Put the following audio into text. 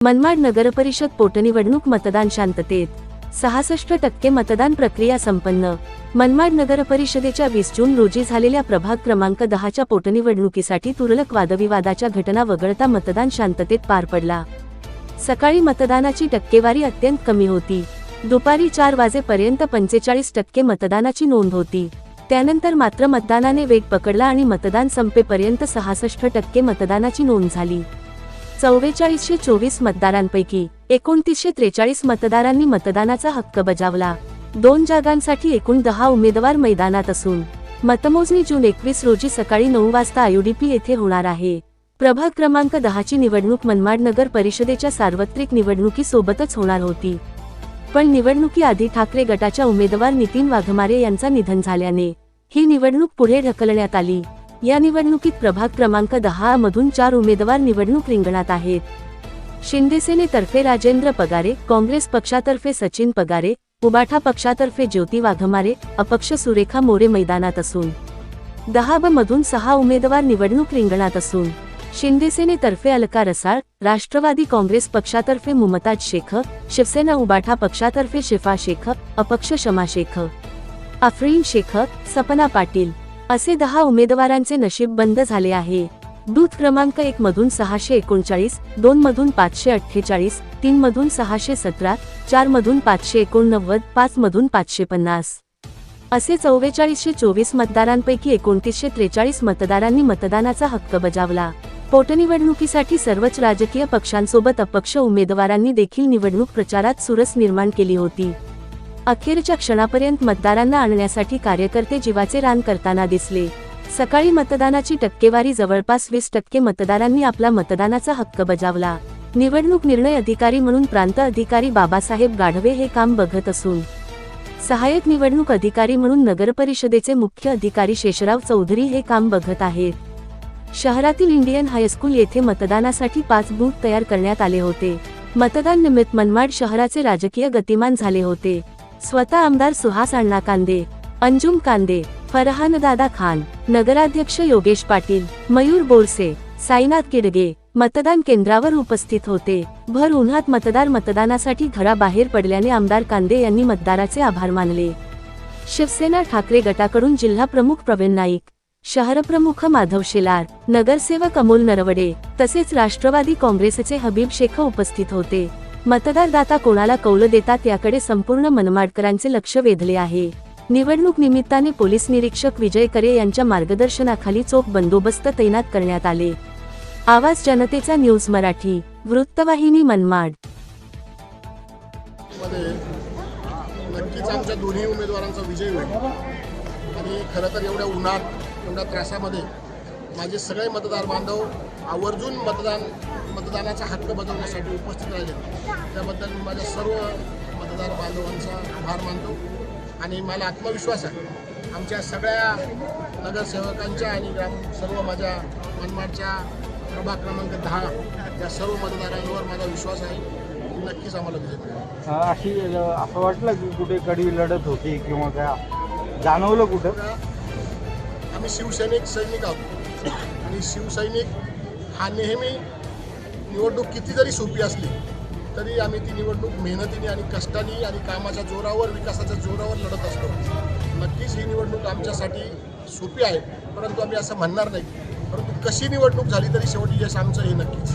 मनमाड नगरपरिषद पोटनिवडणूक मतदान शांततेत 66% मतदान प्रक्रिया संपन्न। मनमाड नगरपरिषदेच्या 20 जून रोजी झालेल्या प्रभाग क्रमांक 10च्या पोटनिवडणुकीसाठी तुरळक वादविवादाच्या घटना वगळता मतदान शांततेत पार पडला। सकाळी मतदानाची टक्केवारी अत्यंत कमी होती। दुपारी 4 वाजेपर्यंत 45% मतदानाची नोंद होती। त्यानंतर मात्र मतदानाने वेग पकडला आणि मतदान संपेपर्यंत 66% मतदानाची नोंद झाली। 4424 मतदारांपैकी 2943 मतदारांनी मतदानाचा हक्क बजावला। 2 जागांसाठी एकूण 10 उमेदवार मैदानात असून मतमोजणी जून 21 रोजी सकाळी 9 वाजता IUDP येथे होणार आहे। प्रभाग क्रमांक 10ची निवडणूक मनमाड नगर परिषदेच्या सार्वत्रिक निवडणुकीसोबतच होणार होती, पण निवडणुकीआधी ठाकरे गटाच्या उमेदवार नितीन वाघमारे यांचा निधन झाल्याने ही निवडणूक पुढे ढकलण्यात आली। या निवडणुकीत प्रभाग क्रमांक 10 मधून 4 उमेदवार निवडणूक रिंगणात आहेत। शिंदेसेनेतर्फे राजेंद्र पगारे, काँग्रेस पक्षातर्फे सचिन पगारे, उबाठा पक्षातर्फे ज्योती वाघमारे, अपक्ष सुरेखा मोरे मैदानात असून 10 मधून 6 उमेदवार निवडणूक रिंगणात असून शिंदेसेनेतर्फे अलका रसाळ, राष्ट्रवादी काँग्रेस पक्षातर्फे मुमताज शेख, शिवसेना उबाठा पक्षातर्फे शिफा शेख, अपक्ष शमा शेख, आफरीन शेख, सपना पाटील असे 10 उमेदवारांचे नशीब बंद झाले आहे। बूथ क्रमांक 1 मधून 639, 2 मधून 548, 3 मधून 617, 4 मधून 589, 5 मधून 550 असे 4424 मतदारांपैकी 2943 मतदारांनी मतदानाचा हक्क बजावला। पोटनिवडणुकीसाठी सर्वच राजकीय पक्षांसोबत अपक्ष उमेदवारांनी देखील निवडणूक प्रचारात चुरस निर्माण केली होती। अखेरच्या क्षणापर्यंत मतदारांना आणण्यासाठी कार्यकर्ते जीवाचे रान करताना दिसले। सकाळी मतदानाची टक्केवारी जवळपास 20% मतदारांनी आपला मतदानाचा हक्क बजावला। निवडणूक निर्णय अधिकारी म्हणून प्रांत अधिकारी बाबासाहेब गाढवे हे काम बघत असून सहाय्यक निवडणूक अधिकारी म्हणून नगरपरिषदेचे मुख्य अधिकारी शेषराव चौधरी हे काम बघत आहेत। शहरातील इंडियन हायस्कूल येथे मतदानासाठी 5 बूथ तयार करण्यात आले होते। मतदान निमित्त मनमाड शहराचे राजकीय गतिमान झाले होते। स्वतः आमदार सुहास अण्णा कांदे, अंजुम कांदे, फरहान दादा खान, नगराध्यक्ष योगेश पाटील, मयूर बोरसे, साईनाथ किडगे मतदान केंद्रावर उपस्थित होते। भर उन्हात मतदार मतदानासाठी घराबाहेर पडल्याने आमदार कांदे यांनी मतदाराचे आभार मानले। शिवसेना ठाकरे गटाकडून जिल्हा प्रमुख प्रवीण नाईक, शहरप्रमुख माधव शेलार, नगरसेवक अमोल नरवडे तसेच राष्ट्रवादी काँग्रेसचे हबीब शेख उपस्थित होते। मतदारदाता कोणाला कौल देतात याकडे संपूर्ण मनमाडकरांचे लक्ष वेधले आहे। निवडणूक निमित्ताने पोलीस निरीक्षक विजय करे यांच्या मार्गदर्शनाखाली चोख बंदोबस्त तैनात करण्यात आले। आवाज जनतेचा न्यूज मराठी, वृत्तवाहिनी मनमाड। नक्कीच आमच्या दोन्ही उमेदवारांचा विजय होईल आणि खरं तर एवढ्या उन्हात एवढ्या त्रासामध्ये माझे सगळे मतदार बांधव आवर्जून मतदानाचा हक्क बजावण्यासाठी उपस्थित राहिले। त्याबद्दल मी माझ्या सर्व मतदार बांधवांचा आभार मानतो आणि मला आत्मविश्वास आहे आमच्या सगळ्या नगरसेवकांच्या आणि सर्व माझ्या मनमाडच्या प्रभाग क्रमांक 10 या सर्व मतदारांवर माझा विश्वास आहे की नक्कीच आम्हाला विजय मिळेल। अशी असं वाटलं की कुठे कडी लढत होती किंवा काय जाणवलं कुठं? आम्ही शिवसैनिक सैनिक आहोत आणि शिवसैनिक हा नेहमी निवडणूक किती जरी सोपी असली तरी आम्ही ती निवडणूक मेहनतीने आणि कष्टाने आणि कामाच्या जोरावर, विकासाच्या जोरावर लढत असतो। नक्कीच ही निवडणूक आमच्यासाठी सोपी आहे, परंतु आम्ही असं म्हणणार नाही। परंतु कशी निवडणूक झाली तरी शेवटी यश आमचं हे नक्कीच।